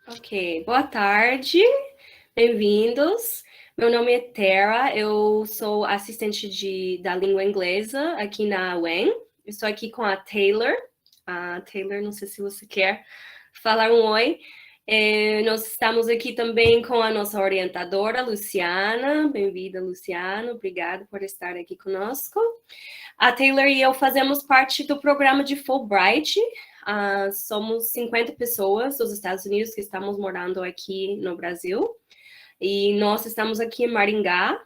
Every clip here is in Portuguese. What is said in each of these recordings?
Ok, boa tarde, bem-vindos. Meu nome é Tara, eu sou assistente da língua inglesa aqui na UEM. Estou aqui com a Taylor. Taylor, não sei se você quer falar um oi. Nós estamos aqui também com a nossa orientadora, Luciana. Bem-vinda, Luciana. Obrigada por estar aqui conosco. A Taylor e eu fazemos parte do programa de Fulbright. Somos 50 pessoas dos Estados Unidos que estamos morando aqui no Brasil. E nós estamos aqui em Maringá.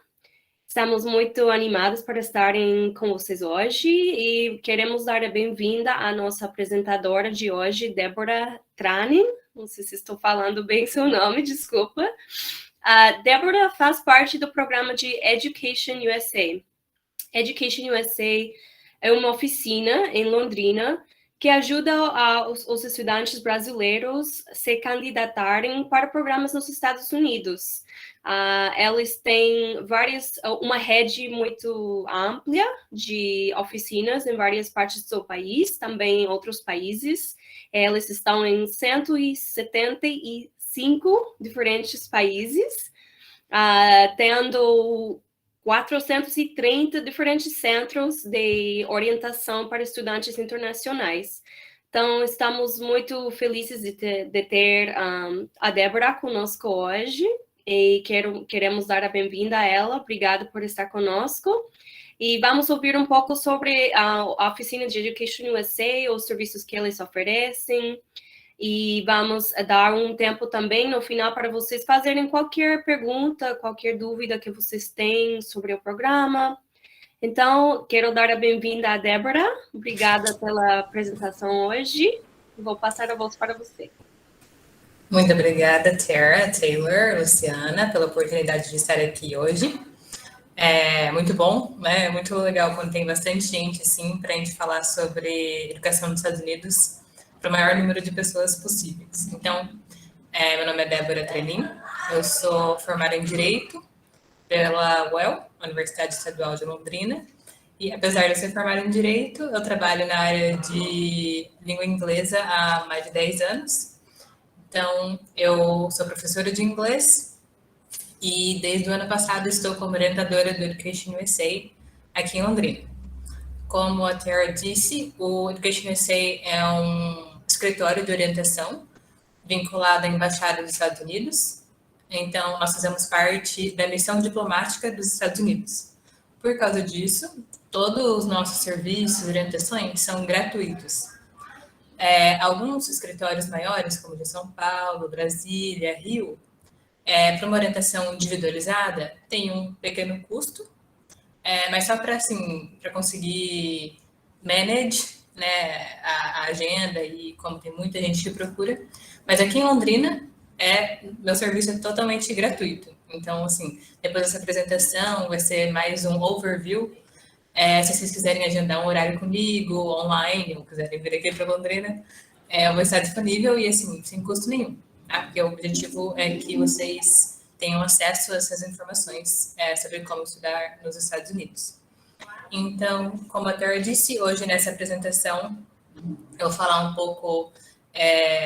Estamos muito animados para estarem com vocês hoje e queremos dar a bem-vinda à nossa apresentadora de hoje, Débora Tranin. Não sei se estou falando bem seu nome, desculpa. A Débora faz parte do programa de Education USA. Education USA é uma oficina em Londrina que ajuda os estudantes brasileiros a se candidatarem para programas nos Estados Unidos. Eles têm uma rede muito ampla de oficinas em várias partes do país, também em outros países. Eles estão em 175 diferentes países, tendo 430 diferentes centros de orientação para estudantes internacionais. Então, estamos muito felizes de ter a Débora conosco hoje e queremos dar a bem-vinda a ela. Obrigada por estar conosco. E vamos ouvir um pouco sobre a oficina de Education USA, os serviços que eles oferecem, e vamos dar um tempo também no final para vocês fazerem qualquer pergunta, qualquer dúvida que vocês têm sobre o programa. Então, quero dar a bem-vinda à Débora. Obrigada pela apresentação hoje. Vou passar a voz para você. Muito obrigada, Tara, Taylor, Luciana, pela oportunidade de estar aqui hoje. É muito bom, né? É muito legal quando tem bastante gente, assim, para a gente falar sobre educação nos Estados Unidos para o maior número de pessoas possíveis. Então, meu nome é Débora Trelin, eu sou formada em Direito pela UEL, Universidade Estadual de Londrina, e apesar de eu ser formada em Direito, eu trabalho na área de língua inglesa há mais de 10 anos. Então, eu sou professora de inglês e desde o ano passado estou como orientadora do Education USA aqui em Londrina. Como a Tara disse, o Education USA é um escritório de orientação vinculado à Embaixada dos Estados Unidos. Então, nós fazemos parte da missão diplomática dos Estados Unidos. Por causa disso, todos os nossos serviços e orientações são gratuitos. Alguns escritórios maiores, como de São Paulo, Brasília, Rio, para uma orientação individualizada, tem um pequeno custo, mas só para assim, para conseguir manage, né, a agenda e como tem muita gente que procura. Mas aqui em Londrina, meu serviço é totalmente gratuito. Então, assim, depois dessa apresentação, vai ser mais um overview. Se vocês quiserem agendar um horário comigo, online, ou quiserem vir aqui para Londrina, eu vou estar disponível e, assim, sem custo nenhum. Tá? Porque o objetivo é que vocês tenham acesso a essas informações sobre como estudar nos Estados Unidos. Então, como a Tara disse, hoje nessa apresentação eu vou falar um pouco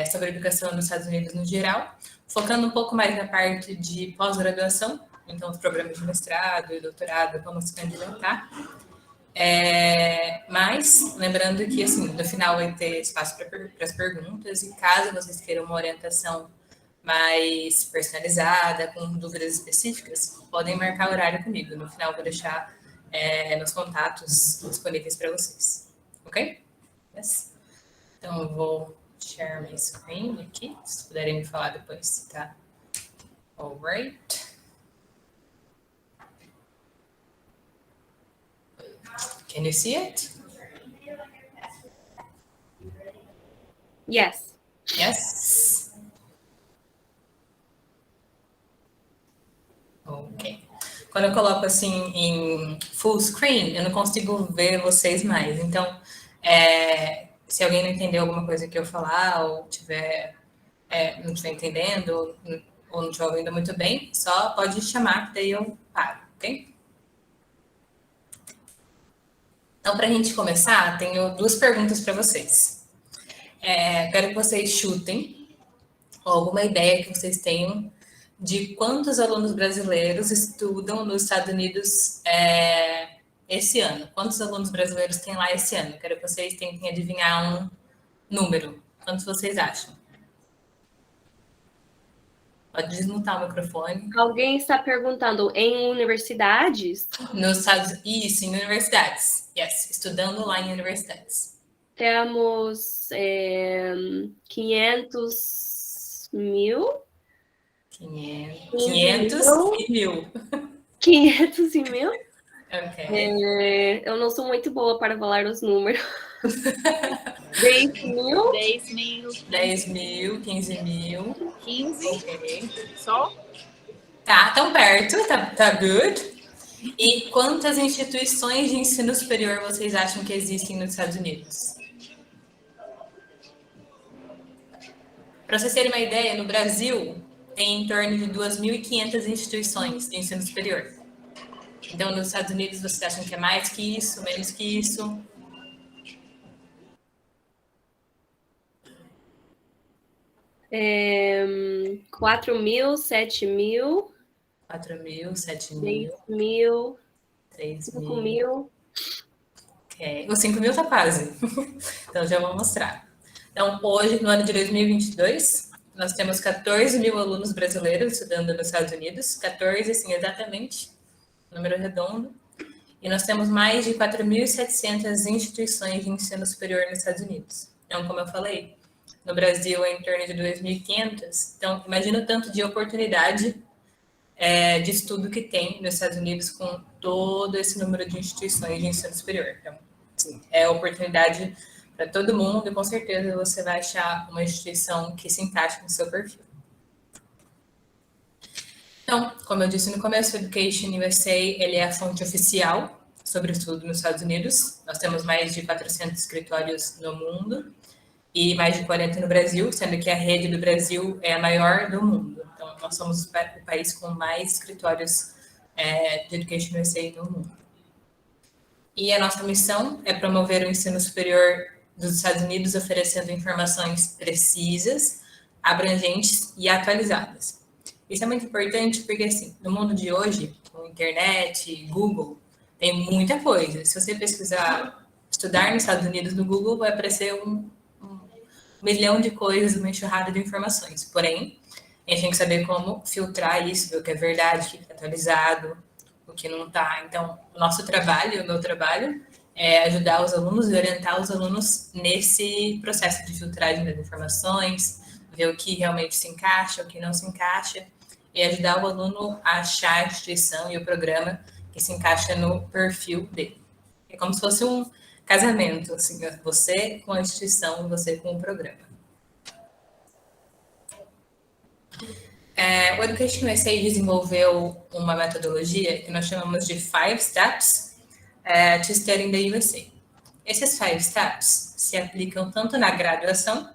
sobre a educação nos Estados Unidos no geral, focando um pouco mais na parte de pós-graduação, então os programas de mestrado e doutorado, como se candidatar. Mas, lembrando que, assim, no final vai ter espaço para as perguntas e caso vocês queiram uma orientação mais personalizada, com dúvidas específicas, podem marcar horário comigo. No final, eu vou deixar nos contatos disponíveis para vocês. Ok? Yes. Então, eu vou share my screen aqui. Se vocês puderem me falar depois, tá? Alright. Can you see it? Yes. Yes. Ok. Quando eu coloco assim em full screen, eu não consigo ver vocês mais. Então, se alguém não entendeu alguma coisa que eu falar ou não estiver entendendo ou não estiver ouvindo muito bem, só pode chamar que daí eu paro, ok? Então, para a gente começar, tenho duas perguntas para vocês. Quero que vocês chutem ou alguma ideia que vocês tenham de quantos alunos brasileiros estudam nos Estados Unidos esse ano. Quantos alunos brasileiros tem lá esse ano? Quero que vocês tentem adivinhar um número. Quantos vocês acham? Pode desmutar o microfone. Alguém está perguntando em universidades? Isso, em universidades. Yes, estudando lá em universidades. Temos 500 mil. 500 e mil. 500 e mil? Ok. Eu não sou muito boa para falar os números. 10 mil? 10 mil. 10 mil, 15 mil. 15? Ok. Só? Tá, tão perto, tá good. E quantas instituições de ensino superior vocês acham que existem nos Estados Unidos? Para vocês terem uma ideia, no Brasil tem em torno de 2.500 instituições de ensino superior. Então, nos Estados Unidos, vocês acham que é mais que isso, menos que isso? É, 4 mil, 7 mil. 4 mil, 7 mil. 10 mil. 3 5 mil. mil. Ok, o 5 mil tá quase. Então, já vou mostrar. Então, hoje, no ano de 2022, nós temos 14 mil alunos brasileiros estudando nos Estados Unidos. 14, assim, exatamente. Número redondo. E nós temos mais de 4.700 instituições de ensino superior nos Estados Unidos. Então, como eu falei, no Brasil é em torno de 2.500. Então, imagina o tanto de oportunidade de estudo que tem nos Estados Unidos com todo esse número de instituições de ensino superior. Então, sim, é oportunidade para todo mundo e com certeza você vai achar uma instituição que se encaixe no seu perfil. Então, como eu disse no começo, o Education USA ele é a fonte oficial sobre estudo nos Estados Unidos. Nós temos mais de 400 escritórios no mundo e mais de 40 no Brasil, sendo que a rede do Brasil é a maior do mundo. Então, nós somos o país com mais escritórios de Education USA no mundo. E a nossa missão é promover o ensino superior dos Estados Unidos, oferecendo informações precisas, abrangentes e atualizadas. Isso é muito importante porque, assim, no mundo de hoje, com internet, Google, tem muita coisa. Se você pesquisar, estudar nos Estados Unidos no Google, vai aparecer um milhão de coisas, uma enxurrada de informações. Porém, a gente tem que saber como filtrar isso, ver o que é verdade, o que é atualizado, o que não está. Então, o nosso trabalho, o meu trabalho, é ajudar os alunos e orientar os alunos nesse processo de filtragem das informações, ver o que realmente se encaixa, o que não se encaixa, e ajudar o aluno a achar a instituição e o programa que se encaixa no perfil dele. É como se fosse um casamento, assim, você com a instituição, você com o programa. O Education USA desenvolveu uma metodologia que nós chamamos de 5 Steps to Study in the USA. Esses 5 Steps se aplicam tanto na graduação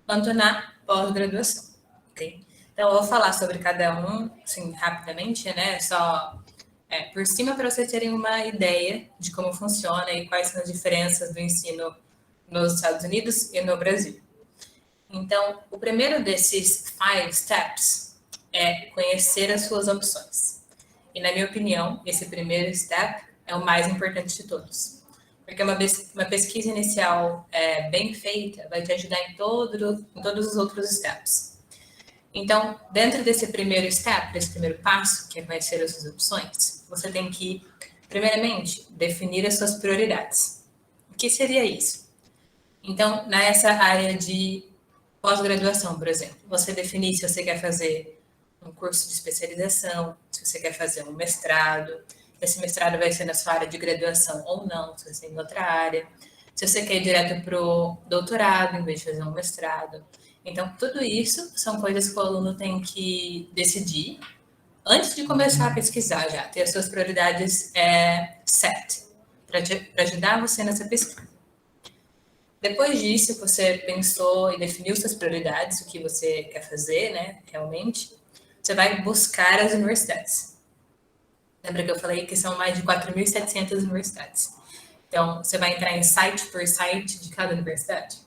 quanto na pós-graduação. Okay? Então, eu vou falar sobre cada um, assim, rapidamente, né? Só por cima para vocês terem uma ideia de como funciona e quais são as diferenças do ensino nos Estados Unidos e no Brasil. Então, o primeiro desses 5 steps é conhecer as suas opções. E, na minha opinião, esse primeiro step é o mais importante de todos. Porque uma pesquisa inicial bem feita vai te ajudar em todos os outros steps. Então, dentro desse primeiro step, desse primeiro passo, que é conhecer as suas opções, você tem que, primeiramente, definir as suas prioridades. O que seria isso? Então, nessa área de pós-graduação, por exemplo, você definir se você quer fazer um curso de especialização, se você quer fazer um mestrado, se esse mestrado vai ser na sua área de graduação ou não, se você tem outra área, se você quer ir direto para o doutorado em vez de fazer um mestrado. Então, tudo isso são coisas que o aluno tem que decidir antes de começar a pesquisar já, ter as suas prioridades set, para ajudar você nessa pesquisa. Depois disso, você pensou e definiu suas prioridades, o que você quer fazer, né, realmente, você vai buscar as universidades. Lembra que eu falei que são mais de 4.700 universidades. Então, você vai entrar em site por site de cada universidade?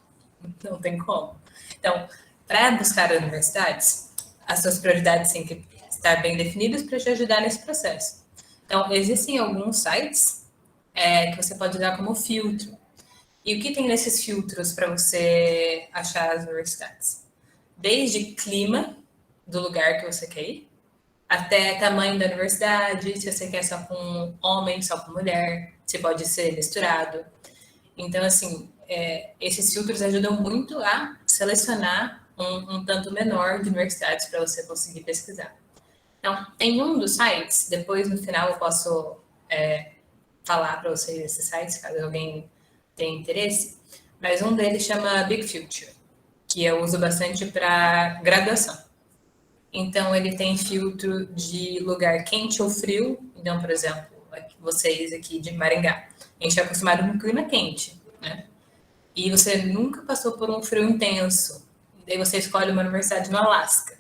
Não tem como. Então, Para buscar universidades, as suas prioridades têm que estar bem definidas para te ajudar nesse processo. Então, existem alguns sites que você pode usar como filtro. E o que tem nesses filtros para você achar as universidades? Desde clima do lugar que você quer ir, até tamanho da universidade, se você quer só com homem, só com mulher, se pode ser misturado. Então, assim, esses filtros ajudam muito a selecionar um tanto menor de universidades para você conseguir pesquisar. Então, em um dos sites, depois no final eu posso falar para vocês esses sites, caso alguém tenha interesse, mas um deles chama Big Future, que eu uso bastante para graduação. Então, ele tem filtro de lugar quente ou frio. Então, por exemplo, vocês aqui de Maringá, a gente é acostumado com clima quente, né? E você nunca passou por um frio intenso. Daí você escolhe uma universidade no Alasca.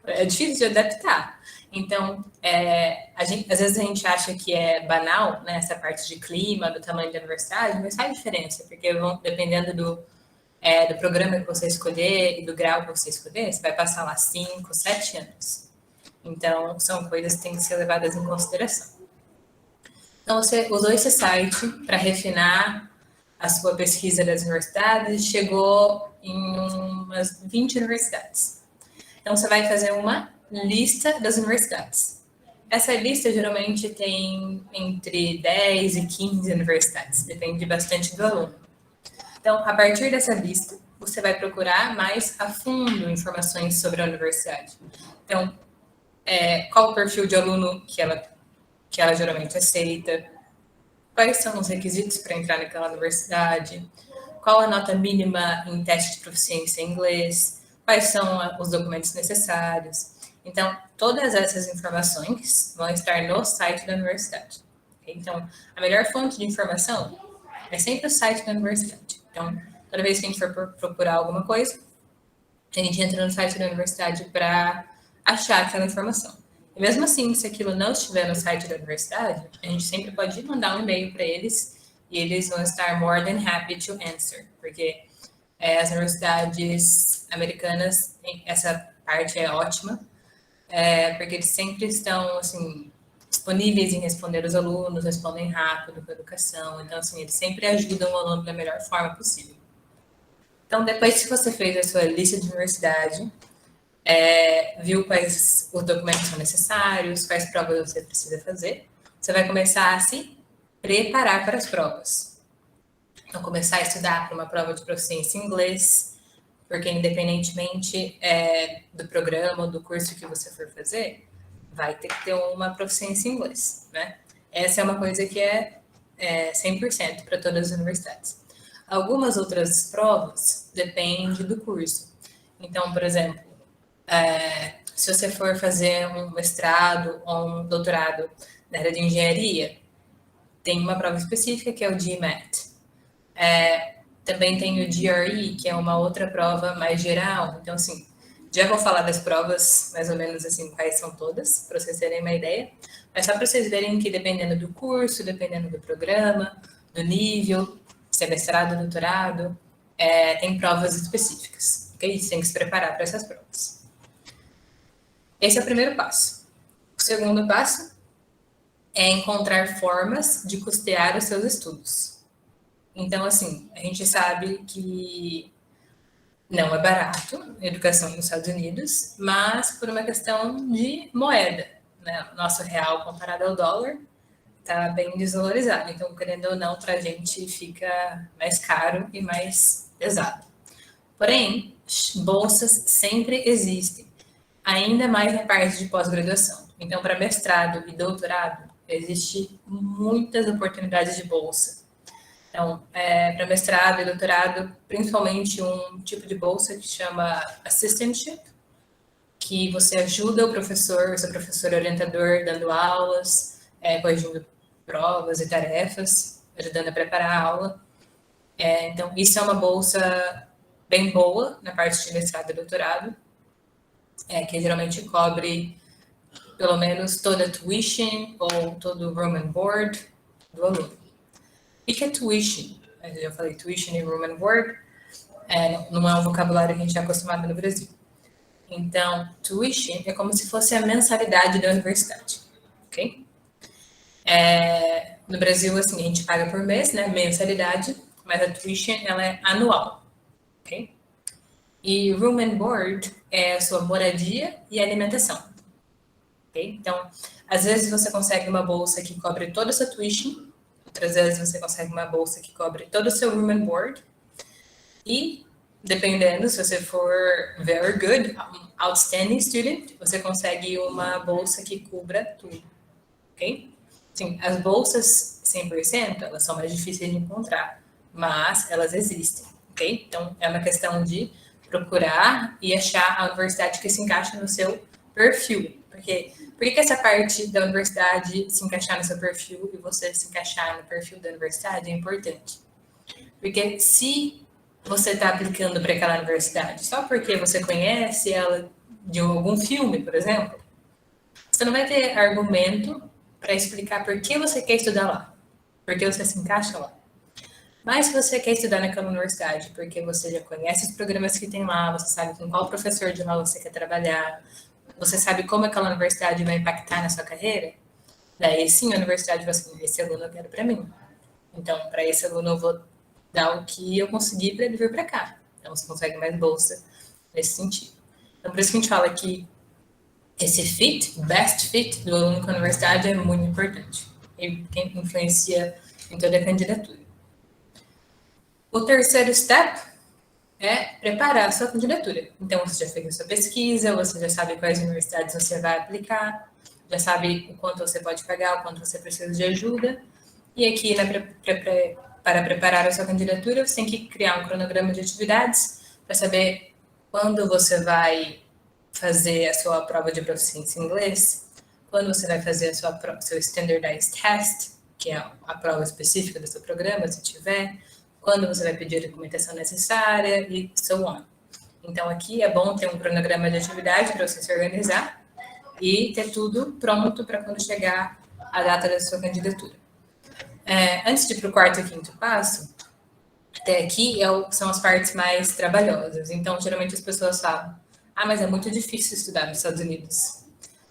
É difícil de adaptar. Então, às vezes a gente acha que é banal, né, essa parte de clima, do tamanho da universidade, mas faz diferença, porque dependendo do programa que você escolher e do grau que você escolher, você vai passar lá 5, 7 anos. Então, são coisas que têm que ser levadas em consideração. Então, você usou esse site para refinar a sua pesquisa das universidades e chegou em umas 20 universidades. Então, você vai fazer uma lista das universidades. Essa lista geralmente tem entre 10 e 15 universidades, depende bastante do aluno. Então, a partir dessa lista, você vai procurar mais a fundo informações sobre a universidade. Então, qual o perfil de aluno que ela geralmente aceita, quais são os requisitos para entrar naquela universidade, qual a nota mínima em teste de proficiência em inglês, quais são os documentos necessários. Então, todas essas informações vão estar no site da universidade. Então, a melhor fonte de informação é sempre o site da universidade. Então, toda vez que a gente for procurar alguma coisa, a gente entra no site da universidade para achar aquela informação. E mesmo assim, se aquilo não estiver no site da universidade, a gente sempre pode mandar um e-mail para eles e eles vão estar more than happy to answer, porque as universidades americanas, essa parte é ótima, porque eles sempre estão, assim, disponíveis em responder os alunos, respondem rápido com a educação, então, assim, eles sempre ajudam o aluno da melhor forma possível. Então, depois que você fez a sua lista de universidade, viu quais os documentos são necessários, quais provas você precisa fazer, você vai começar a se preparar para as provas. Então, começar a estudar para uma prova de proficiência em inglês, porque independentemente do programa ou do curso que você for fazer, vai ter que ter uma proficiência em inglês, né? Essa é uma coisa que é 100% para todas as universidades. Algumas outras provas depende do curso. Então, por exemplo, se você for fazer um mestrado ou um doutorado na área de engenharia, tem uma prova específica que é o GMAT. Também tem o GRE, que é uma outra prova mais geral. Então, assim, já vou falar das provas, mais ou menos assim, quais são todas, para vocês terem uma ideia. Mas só para vocês verem que dependendo do curso, dependendo do programa, do nível, se é mestrado, doutorado, tem provas específicas. Ok? Você tem que se preparar para essas provas. Esse é o primeiro passo. O segundo passo é encontrar formas de custear os seus estudos. Então, assim, a gente sabe que não é barato a educação nos Estados Unidos, mas por uma questão de moeda, né? O nosso real comparado ao dólar está bem desvalorizado. Então, querendo ou não, para a gente fica mais caro e mais pesado. Porém, bolsas sempre existem, ainda mais na parte de pós-graduação. Então, para mestrado e doutorado, existe muitas oportunidades de bolsa. Então, para mestrado e doutorado, principalmente um tipo de bolsa que chama assistantship, que você ajuda o seu professor orientador, dando aulas, corrigindo provas e tarefas, ajudando a preparar a aula. Então, isso é uma bolsa bem boa na parte de mestrado e doutorado, que geralmente cobre pelo menos toda a tuition ou todo o room and board do aluno. O que é tuition? Eu já falei tuition e room and board. Não é um vocabulário que a gente é acostumado no Brasil. Então, tuition é como se fosse a mensalidade da universidade, ok? No Brasil, assim, a gente paga por mês, né, mensalidade, mas a tuition, ela é anual, ok? E room and board é a sua moradia e alimentação, ok? Então, às vezes você consegue uma bolsa que cobre toda a sua tuition, outras vezes você consegue uma bolsa que cobre todo o seu room and board, e dependendo, se você for very good, outstanding student, você consegue uma bolsa que cubra tudo, ok? Sim, as bolsas 100%, elas são mais difíceis de encontrar, mas elas existem, ok? Então, é uma questão de procurar e achar a universidade que se encaixa no seu perfil. Porque por que essa parte da universidade se encaixar no seu perfil e você se encaixar no perfil da universidade é importante? Porque se você está aplicando para aquela universidade só porque você conhece ela de algum filme, por exemplo, você não vai ter argumento para explicar por que você quer estudar lá, por que você se encaixa lá. Mas se você quer estudar naquela universidade porque você já conhece os programas que tem lá, você sabe com qual professor de lá você quer trabalhar, você sabe como aquela universidade vai impactar na sua carreira, daí sim a universidade vai assim, esse aluno eu quero para mim. Então, para esse aluno eu vou dar o que eu consegui para ele vir para cá. Então, você consegue mais bolsa nesse sentido. Então, por isso que a gente fala que esse fit, best fit do aluno com a universidade é muito importante. E quem influencia em toda a candidatura. O terceiro step é preparar a sua candidatura. Então, você já fez a sua pesquisa, você já sabe quais universidades você vai aplicar, já sabe o quanto você pode pagar, o quanto você precisa de ajuda. E aqui, para preparar a sua candidatura, você tem que criar um cronograma de atividades para saber quando você vai fazer a sua prova de proficiência em inglês, quando você vai fazer seu Standardized Test, que é a prova específica do seu programa, se tiver, quando você vai pedir a documentação necessária e so on. Então, aqui é bom ter um cronograma de atividade para você se organizar e ter tudo pronto para quando chegar a data da sua candidatura. Antes de ir para o quarto e quinto passo, até aqui são as partes mais trabalhosas. Então, geralmente as pessoas falam, mas é muito difícil estudar nos Estados Unidos.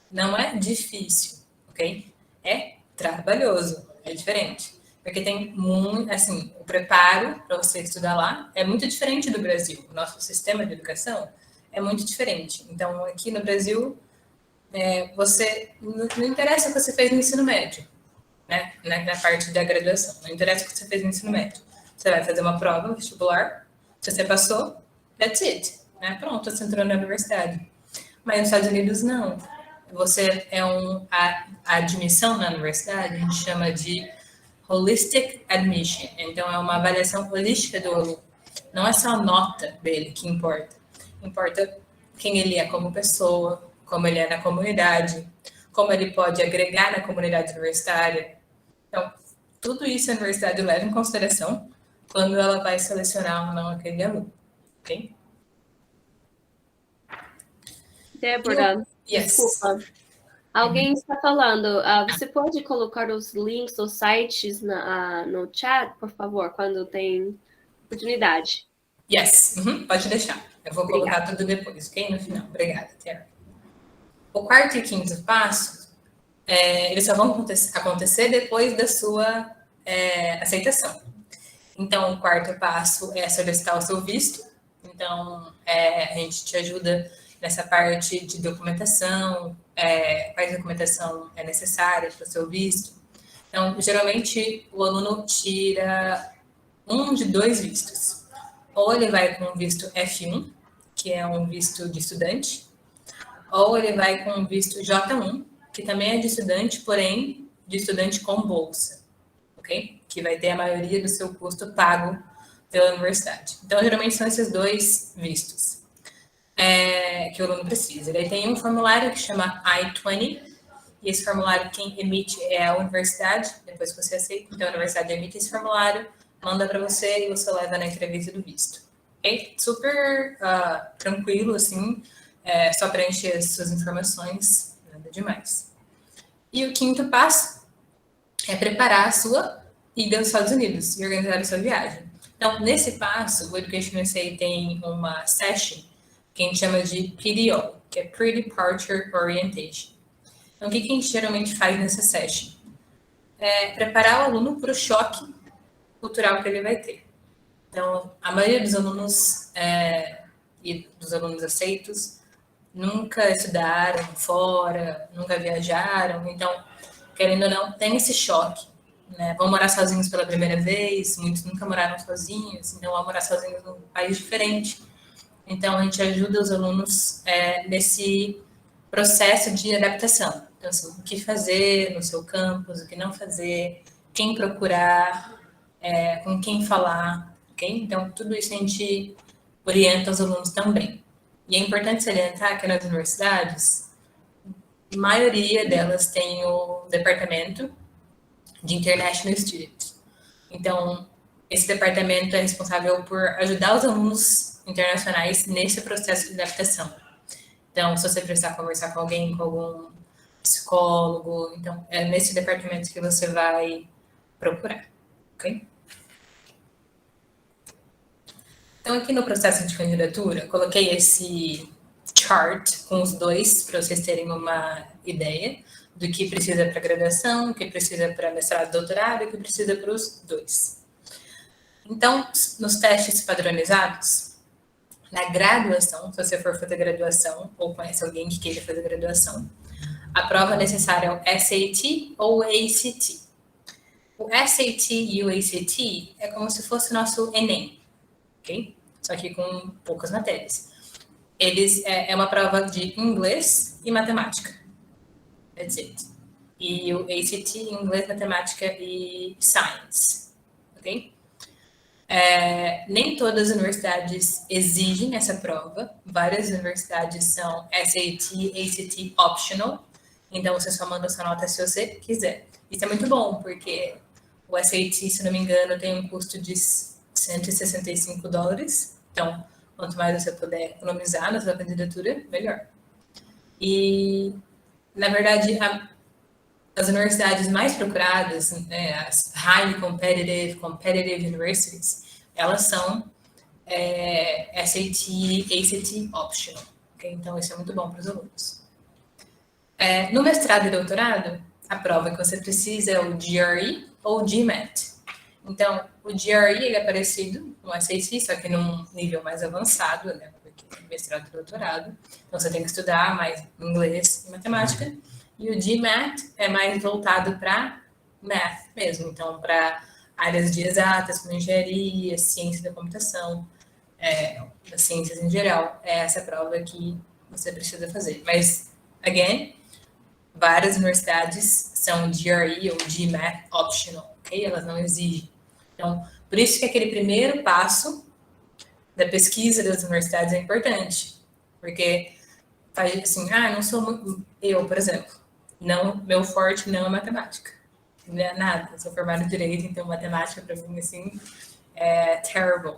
Não é difícil, ok? É trabalhoso, é diferente. Porque tem muito, assim, o preparo para você estudar lá é muito diferente do Brasil. O nosso sistema de educação é muito diferente. Então, aqui no Brasil, não interessa o que você fez no ensino médio, né? Na parte da graduação. Não interessa o que você fez no ensino médio. Você vai fazer uma prova vestibular, se você passou, that's it. Né? Pronto, você entrou na universidade. Mas nos Estados Unidos, não. Você a admissão na universidade, a gente chama de Holistic Admission. Então, é uma avaliação holística do aluno. Não é só a nota dele que importa. Importa quem ele é como pessoa, como ele é na comunidade, como ele pode agregar na comunidade universitária. Então, tudo isso a universidade leva em consideração quando ela vai selecionar ou não aquele aluno, ok? Débora, Yes. desculpa. Alguém está falando, você pode colocar os links dos sites no chat, por favor, quando tem oportunidade? Yes, pode deixar. Eu vou colocar tudo depois, ok? No final. Obrigada, Tiara. O quarto e quinto passo, eles só vão acontecer depois da sua aceitação. Então, o quarto passo é solicitar o seu visto. Então, a gente te ajuda nessa parte de documentação, qual documentação é necessária para o seu visto. Então, geralmente, o aluno tira um de dois vistos. Ou ele vai com o visto F1, que é um visto de estudante, ou ele vai com o visto J1, que também é de estudante, porém de estudante com bolsa, ok? Que vai ter a maioria do seu custo pago pela universidade. Então, geralmente são esses dois vistos que o aluno precisa. Ele tem um formulário que chama I-20, e esse formulário quem emite é a universidade, depois que você aceita, então a universidade emite esse formulário, manda para você e você leva na entrevista do visto. Ok? Super tranquilo, assim, só preencher as suas informações, nada demais. E o quinto passo é preparar a sua ida aos Estados Unidos e organizar a sua viagem. Então, nesse passo, o Education USA tem uma session que a gente chama de PDO, que é Pre-Departure Orientation. Então, o que a gente geralmente faz nessa session? É preparar o aluno para o choque cultural que ele vai ter. Então, a maioria dos alunos e dos alunos aceitos nunca estudaram fora, nunca viajaram, então, querendo ou não, tem esse choque, né? Vão morar sozinhos pela primeira vez, muitos nunca moraram sozinhos, então vão morar sozinhos num país diferente. Então, a gente ajuda os alunos nesse processo de adaptação. Então, assim, o que fazer no seu campus, o que não fazer, quem procurar, com quem falar, ok? Então, tudo isso a gente orienta os alunos também. E é importante salientar que nas universidades, a maioria delas tem o departamento de International Students. Então, esse departamento é responsável por ajudar os alunos internacionais nesse processo de adaptação. Então, se você precisar conversar com alguém, com algum psicólogo, então é nesse departamento que você vai procurar, ok? Então, aqui no processo de candidatura, coloquei esse chart com os dois para vocês terem uma ideia do que precisa para graduação, o que precisa para mestrado e doutorado e o que precisa para os dois. Então, nos testes padronizados, na graduação, se você for fazer graduação ou conhece alguém que queira fazer graduação, a prova necessária é o SAT ou ACT. O SAT e o ACT é como se fosse o nosso Enem, ok? Só que com poucas matérias. Eles é uma prova de inglês e matemática. That's it. E o ACT, inglês, matemática e science, ok? Nem todas as universidades exigem essa prova. Várias universidades são SAT, ACT optional. Então, você só manda sua nota se você quiser. Isso é muito bom, porque o SAT, se não me engano, tem um custo de $165. Então, quanto mais você puder economizar na sua candidatura, melhor. E, na verdade, as universidades mais procuradas, né, as highly competitive universities, elas são SAT, ACT optional. Okay? Então, isso é muito bom para os alunos. No mestrado e doutorado, a prova que você precisa é o GRE ou o GMAT. Então, o GRE ele é parecido com o SAT, só que num nível mais avançado, né? Porque é mestrado e doutorado. Então, você tem que estudar mais inglês e matemática. E o GMAT é mais voltado para math mesmo. Então, para áreas de exatas, como engenharia, ciência da computação, das ciências em geral. É essa prova que você precisa fazer. Mas, again, várias universidades são GRE ou GMAT optional, ok? Elas não exigem. Então, por isso que aquele primeiro passo da pesquisa das universidades é importante, porque faz assim, não sou muito... Eu, por exemplo, não, meu forte não é matemática, não é nada. Eu sou formada em Direito, então matemática para mim, assim, é terrible.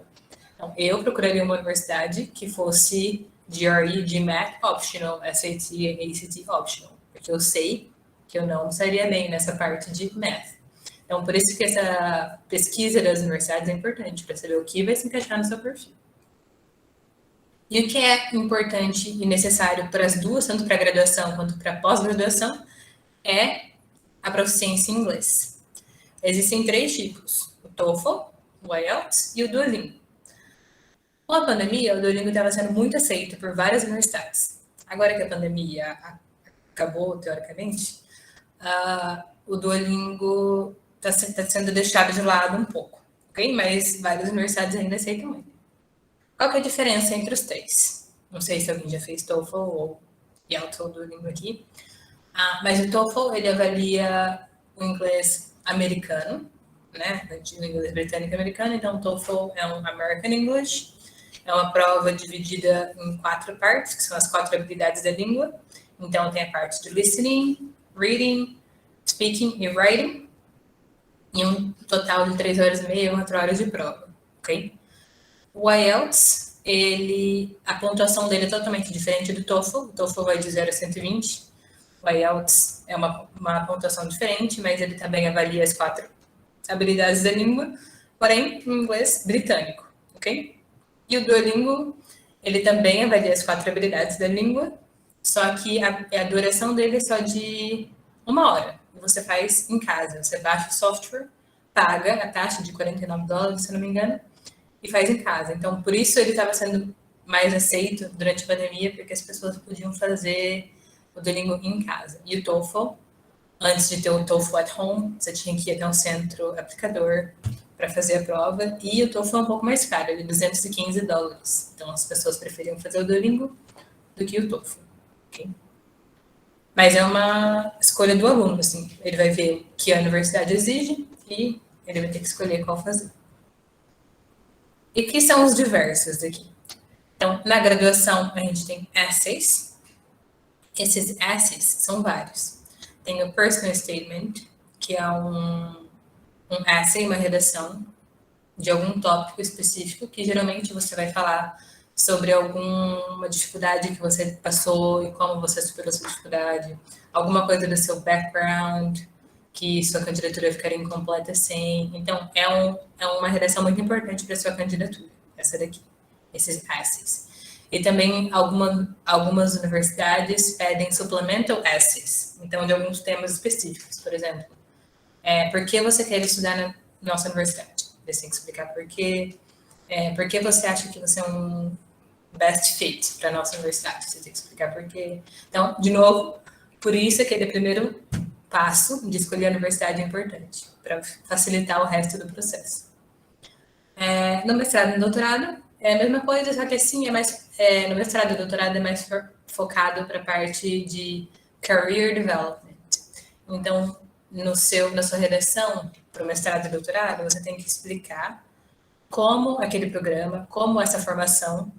Então, eu procuraria uma universidade que fosse GRE, GMAT optional, SAT e ACT optional, porque eu sei que eu não sairia bem nessa parte de math. Então, por isso que essa pesquisa das universidades é importante, para saber o que vai se encaixar no seu perfil. E o que é importante e necessário para as duas, tanto para a graduação quanto para a pós-graduação, é a proficiência em inglês. Existem 3 tipos, o TOEFL, o IELTS e o Duolingo. Com a pandemia, o Duolingo estava sendo muito aceito por várias universidades. Agora que a pandemia acabou, teoricamente, o Duolingo está sendo deixado de lado um pouco, ok? Mas várias universidades ainda aceitam ele. Qual que é a diferença entre os 3? Não sei se alguém já fez TOEFL ou IELTS ou Duolingo aqui. Mas o TOEFL, ele avalia o inglês americano, né? O inglês britânico americano, então o TOEFL é um American English. É uma prova dividida em 4 partes, que são as 4 habilidades da língua. Então, tem a parte de listening, reading, speaking e writing. E um total de 3 horas e meia, 4 horas de prova, ok? O IELTS, a pontuação dele é totalmente diferente do TOEFL. O TOEFL vai de 0 a 120. O IELTS é uma pontuação diferente, mas ele também avalia as 4 habilidades da língua. porém em inglês britânico, ok? E o Duolingo, ele também avalia as 4 habilidades da língua, só que a duração dele é só de 1 hora. E você faz em casa. Você baixa o software, paga a taxa de $49, se não me engano, e faz em casa. Então, por isso ele estava sendo mais aceito durante a pandemia, porque as pessoas podiam fazer o Duolingo em casa. E o TOEFL, antes de ter o TOEFL at home, você tinha que ir até um centro aplicador para fazer a prova, e o TOEFL é um pouco mais caro, ele é $215. Então, as pessoas preferiam fazer o Duolingo do que o TOEFL. Okay? Mas é uma escolha do aluno, assim. Ele vai ver o que a universidade exige e ele vai ter que escolher qual fazer. E que são os diversos aqui? Então, na graduação, a gente tem essays. Esses essays são vários. Tem o personal statement, que é um essay, uma redação de algum tópico específico, que geralmente você vai falar sobre alguma dificuldade que você passou e como você superou essa dificuldade, alguma coisa do seu background, que sua candidatura ficaria incompleta sem. Então, é uma redação muito importante para a sua candidatura, essa daqui, esses essays. E também algumas universidades pedem supplemental essays, então de alguns temas específicos, por exemplo. Por que você quer estudar na nossa universidade? Você tem que explicar por quê. Por que você acha que você é um best fit para a nossa universidade? Você tem que explicar por quê. Então, de novo, por isso aquele primeiro passo de escolher a universidade é importante, para facilitar o resto do processo. No mestrado e no doutorado, é a mesma coisa, só que assim, no mestrado e doutorado é mais focado para a parte de career development. Então, na sua redação para o mestrado e doutorado, você tem que explicar como aquele programa, como essa formação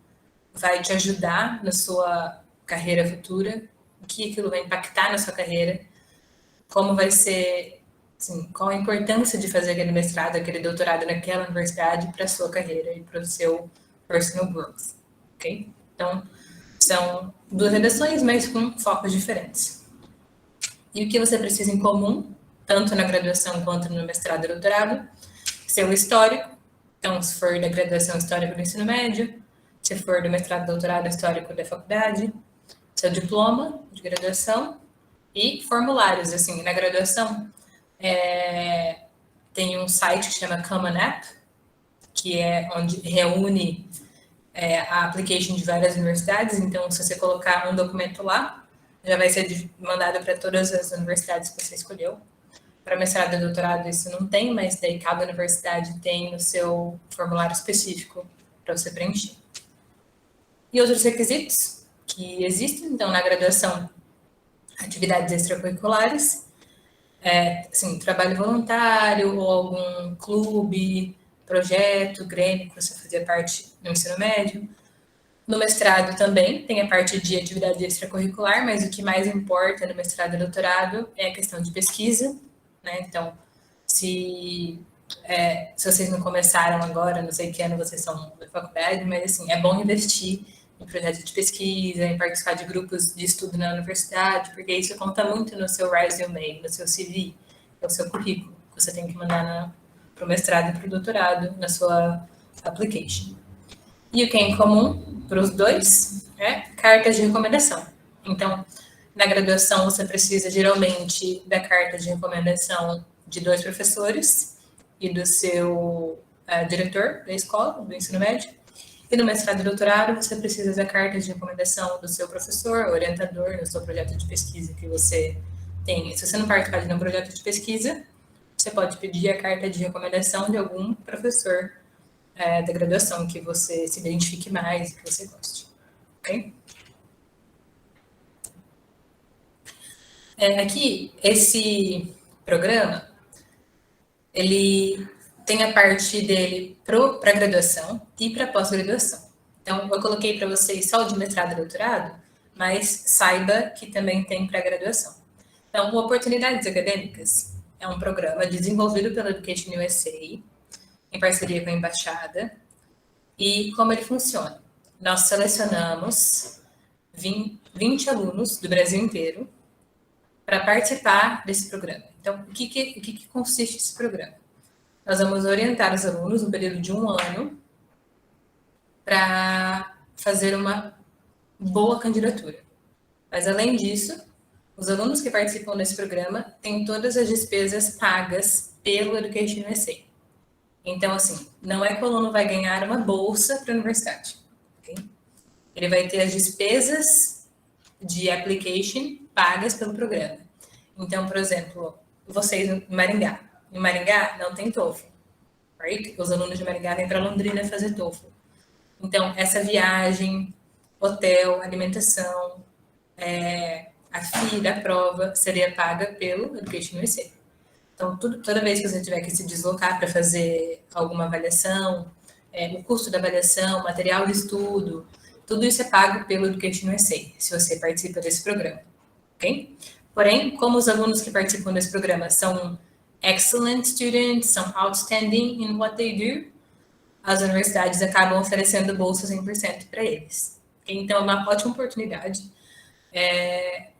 vai te ajudar na sua carreira futura, o que aquilo vai impactar na sua carreira, como vai ser, assim, qual a importância de fazer aquele mestrado, aquele doutorado naquela universidade para a sua carreira e para o seu personal growth, ok? Então, são 2 redações, mas com focos diferentes. E o que você precisa em comum, tanto na graduação quanto no mestrado e doutorado, seu histórico. Então, se for da graduação, histórico do ensino médio, se for do mestrado e doutorado, histórico da faculdade, seu diploma de graduação e formulários. Assim, na graduação, tem um site que chama Common App, que é onde reúne a application de várias universidades. Então, se você colocar um documento lá, já vai ser mandado para todas as universidades que você escolheu. Para mestrado e doutorado isso não tem, mas daí cada universidade tem o seu formulário específico para você preencher. E outros requisitos que existem, então, na graduação, atividades extracurriculares, assim, trabalho voluntário ou algum clube, projeto, grêmio, que você fazia parte no ensino médio. No mestrado também tem a parte de atividade extracurricular, mas o que mais importa no mestrado e doutorado é a questão de pesquisa, né? Então, se vocês não começaram agora, não sei que ano vocês são da faculdade, mas assim, é bom investir em projetos de pesquisa, em participar de grupos de estudo na universidade, porque isso conta muito no seu resume, no seu CV, no seu currículo, que você tem que mandar para o mestrado e para o doutorado na sua application. E o que é em comum para os dois é cartas de recomendação. Então, na graduação, você precisa geralmente da carta de recomendação de 2 professores e do seu diretor da escola, do ensino médio. E no mestrado e doutorado, você precisa da carta de recomendação do seu professor, orientador, no seu projeto de pesquisa que você tem. Se você não participar de um projeto de pesquisa, você pode pedir a carta de recomendação de algum professor da graduação que você se identifique mais, que você goste. Ok? Aqui, esse programa, ele tem a parte dele para graduação e para pós-graduação. Então, eu coloquei para vocês só o de mestrado e doutorado, mas saiba que também tem para graduação. Então, o Oportunidades Acadêmicas é um programa desenvolvido pela Education USA, em parceria com a Embaixada. E como ele funciona? Nós selecionamos 20 alunos do Brasil inteiro para participar desse programa. Então, o que consiste esse programa? nós vamos orientar os alunos no período de 1 ano para fazer uma boa candidatura. Mas, além disso, os alunos que participam desse programa têm todas as despesas pagas pelo Education USA. Então, assim, não é que o aluno vai ganhar uma bolsa para a universidade. Okay? Ele vai ter as despesas de application pagas pelo programa. Então, por exemplo, vocês em Maringá. Em Maringá não tem TOEFL. Right? Os alunos de Maringá vêm para Londrina fazer TOEFL. Então, essa viagem, hotel, alimentação, a FII da prova seria paga pelo Education USA. Então, toda vez que você tiver que se deslocar para fazer alguma avaliação, o custo da avaliação, material de estudo, tudo isso é pago pelo Education USA, se você participa desse programa, ok? Porém, como os alunos que participam desse programa são excellent students, são outstanding in what they do, as universidades acabam oferecendo bolsa 100% para eles. Okay? Então, é uma ótima oportunidade.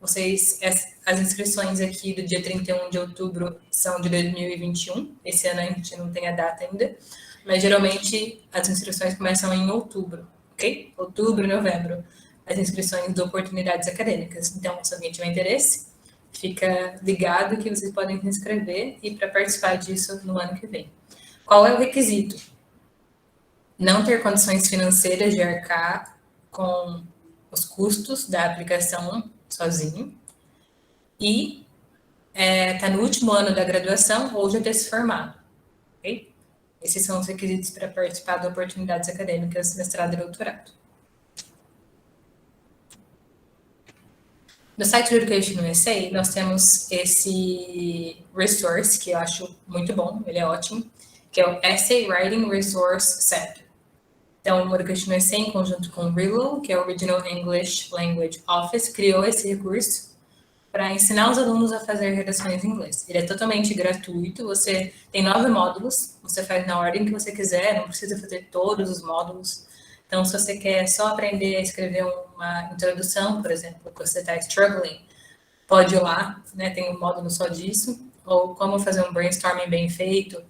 As inscrições aqui do dia 31 de outubro são de 2021. Esse ano a gente não tem a data ainda, mas geralmente as inscrições começam em outubro, ok? Outubro, novembro, as inscrições de oportunidades acadêmicas. Então, se alguém tiver interesse, fica ligado que vocês podem se inscrever e para participar disso no ano que vem. Qual é o requisito? Não ter condições financeiras de arcar com os custos da aplicação sozinho e tá no último ano da graduação ou já ter se formado, ok? Esses são os requisitos para participar de oportunidades acadêmicas, mestrado e doutorado. No site do Education USA, nós temos esse resource, que eu acho muito bom, ele é ótimo, que é o Essay Writing Resource Center. Então, o Education USA, em conjunto com o RELO, que é o Regional English Language Office, criou esse recurso para ensinar os alunos a fazer redações em inglês. Ele é totalmente gratuito, você tem 9 módulos, você faz na ordem que você quiser, não precisa fazer todos os módulos. Então, se você quer só aprender a escrever uma introdução, por exemplo, que você está struggling, pode ir lá, né? Tem um módulo só disso. Ou como fazer um brainstorming bem feito,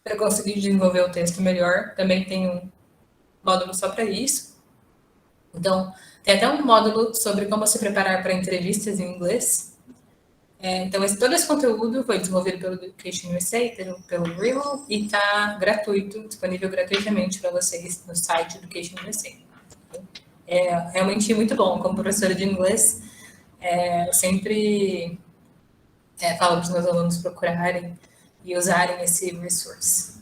para conseguir desenvolver o texto melhor, também tem um módulo só para isso. Então, tem até um módulo sobre como se preparar para entrevistas em inglês. Então, todo esse conteúdo foi desenvolvido pelo Education USA, pelo RELO, e está gratuito, disponível gratuitamente para vocês no site Education USA. É realmente muito bom. Como professora de inglês, eu sempre falo para os meus alunos procurarem e usarem esse resource.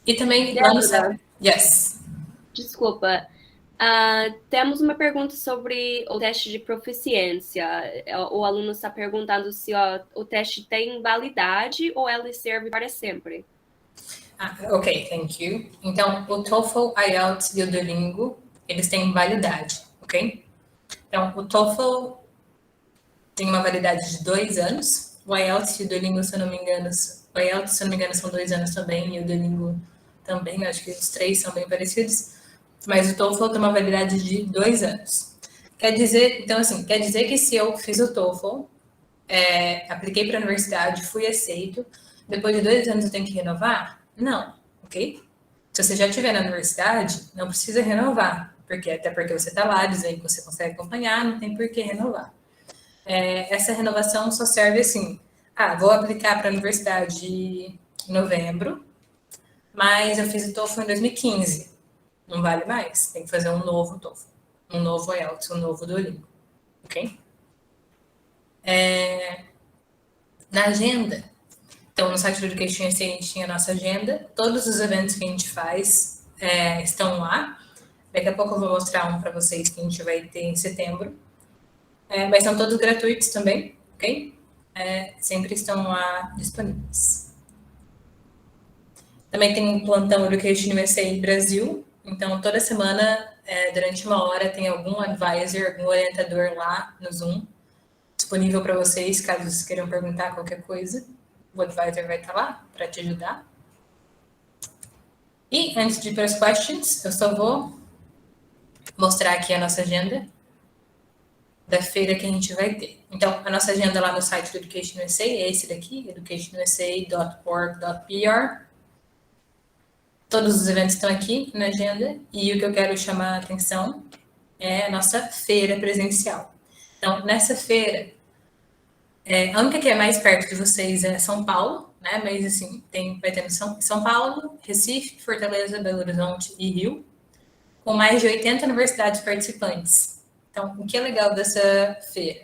E também lá no site... Yes. Desculpa. Temos uma pergunta sobre o teste de proficiência. O aluno está perguntando se o teste tem validade ou ele serve para sempre. Ok, thank you. Então, o TOEFL, IELTS e o Duolingo, eles têm validade, ok? Então, o TOEFL tem uma validade de 2 anos. O IELTS e o Duolingo, se eu não me engano, são 2 anos também, e o Duolingo também, acho que os 3 são bem parecidos. Mas o TOEFL tem uma validade de 2 anos. Quer dizer que se eu fiz o TOEFL, apliquei para a universidade, fui aceito, depois de 2 anos eu tenho que renovar? Não, ok? Se você já estiver na universidade, não precisa renovar, até porque você está lá, dizendo que você consegue acompanhar, não tem por que renovar. Essa renovação só serve assim, vou aplicar para a universidade em novembro, mas eu fiz o TOEFL em 2015. Não vale mais, tem que fazer um novo TOEFL, um novo IELTS, um novo Duolingo, ok? Na agenda, então no site do Education USA a gente tinha a nossa agenda, todos os eventos que a gente faz estão lá. Daqui a pouco eu vou mostrar um para vocês que a gente vai ter em setembro, mas são todos gratuitos também, ok? Sempre estão lá disponíveis. Também tem um plantão Education USA Brasil, então toda semana, durante 1 hora, tem algum advisor, algum orientador lá no Zoom, disponível para vocês, caso vocês queiram perguntar qualquer coisa. O advisor vai estar lá para te ajudar. E antes de ir para as questions, eu só vou mostrar aqui a nossa agenda da feira que a gente vai ter. Então, a nossa agenda lá no site do Education USA é esse daqui, educationusa.org.br. Todos os eventos estão aqui na agenda e o que eu quero chamar a atenção é a nossa feira presencial. Então, nessa feira, a única que é mais perto de vocês é São Paulo, né? Mas, assim, vai ter São Paulo, Recife, Fortaleza, Belo Horizonte e Rio, com mais de 80 universidades participantes. Então, o que é legal dessa feira?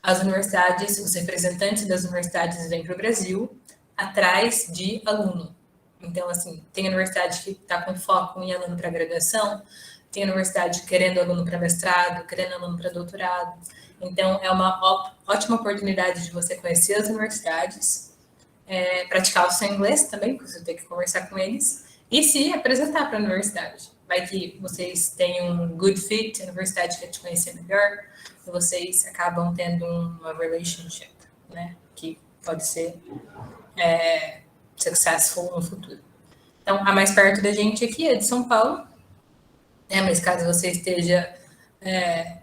As universidades, os representantes das universidades vêm para o Brasil atrás de aluno. Então, assim, tem universidade que está com foco em aluno para graduação, tem universidade querendo aluno para mestrado, querendo aluno para doutorado. Então, é uma ótima oportunidade de você conhecer as universidades, praticar o seu inglês também, porque você tem que conversar com eles, e se apresentar para a universidade. Vai que vocês têm um good fit, a universidade quer te conhecer melhor, e vocês acabam tendo uma relationship, né, que pode ser successful no futuro. Então, a mais perto da gente aqui é de São Paulo, né, mas caso você esteja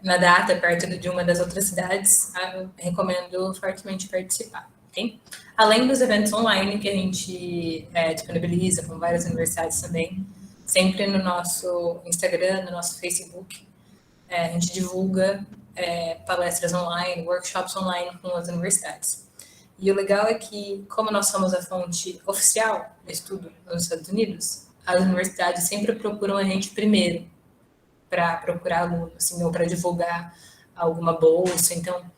na data perto de uma das outras cidades, eu recomendo fortemente participar, ok? Além dos eventos online que a gente disponibiliza com várias universidades também, sempre no nosso Instagram, no nosso Facebook, a gente divulga palestras online, workshops online com as universidades. E o legal é que, como nós somos a fonte oficial do estudo nos Estados Unidos, as universidades sempre procuram a gente primeiro para procurar aluno, assim, ou para divulgar alguma bolsa. Então,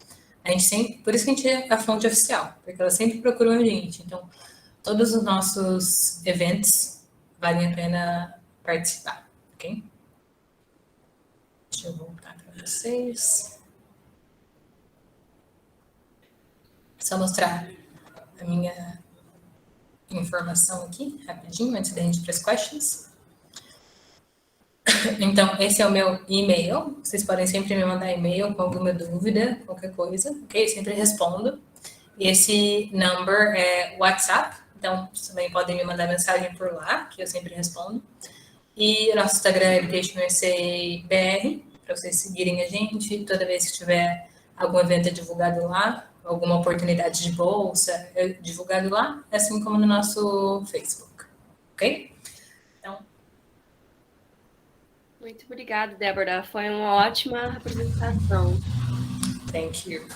a gente sempre, por isso que a gente é a fonte oficial, porque elas sempre procuram a gente. Então, todos os nossos eventos valem a pena participar, ok? Deixa eu voltar para vocês. Só mostrar a minha informação aqui, rapidinho, antes da gente ir para as questions. Então, esse é o meu e-mail. Vocês podem sempre me mandar e-mail com alguma dúvida, qualquer coisa, ok? Eu sempre respondo. Esse number é WhatsApp, então vocês também podem me mandar mensagem por lá, que eu sempre respondo. E o nosso Instagram é EducationUSABR, para vocês seguirem a gente. Toda vez que tiver algum evento divulgado lá, alguma oportunidade de bolsa divulgado lá, assim como no nosso Facebook, ok? Então, Muito obrigada, Débora. Foi uma ótima apresentação. thank you.